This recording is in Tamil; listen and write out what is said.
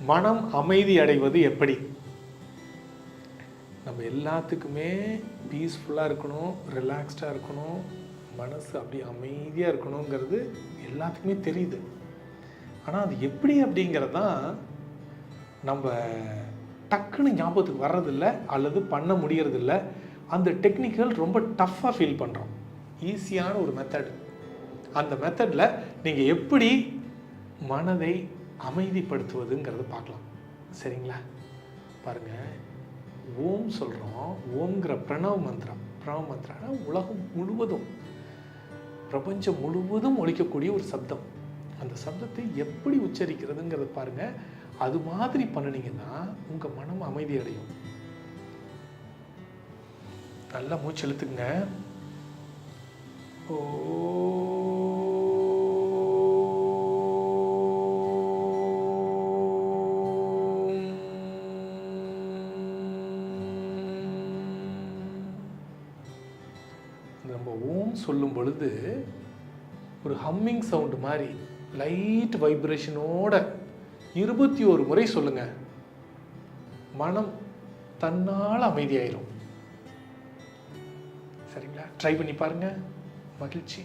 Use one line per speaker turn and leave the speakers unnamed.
மனம் அமைதி அடைவது எப்படி? நம்ம எல்லாத்துக்குமே பீஸ்ஃபுல்லாக இருக்கணும், ரிலாக்ஸ்டாக இருக்கணும், மனசு அப்படி அமைதியாக இருக்கணுங்கிறது எல்லாத்துக்குமே தெரியுது. ஆனால் அது எப்படி அப்படிங்கிறது தான் நம்ம டக்குன்னு ஞாபகத்துக்கு வர்றதில்ல அல்லது பண்ண முடியறதில்ல. அந்த டெக்னிக்கல் ரொம்ப டஃப்பாக ஃபீல் பண்ணுறோம். ஈஸியான ஒரு மெத்தட். அந்த மெத்தடில் நீங்கள் எப்படி மனதை அமைதிப்படுத்துவதுங்கிறத பார்க்கலாம். சரிங்களா? பாருங்கள், ஓம் சொல்கிறோம். ஓம்ங்கிற பிரணவ மந்திரம்னா உலகம் முழுவதும், பிரபஞ்சம் முழுவதும் ஒலிக்கக்கூடிய ஒரு சப்தம். அந்த சப்தத்தை எப்படி உச்சரிக்கிறதுங்கிறத பாருங்கள். அது மாதிரி பண்ணினீங்கன்னா உங்கள் மனம் அமைதி அடையும். நல்லா மூச்சு இழுத்துக்குங்க. ஓ நம்ம ஓம் சொல்லும் பொழுது ஒரு ஹம்மிங் சவுண்டு மாதிரி லைட் வைப்ரேஷனோட 21 முறை சொல்லுங்க. மனம் தன்னால் அமைதியாயிரும். சரிங்களா? ட்ரை பண்ணி பாருங்க. மகிழ்ச்சி.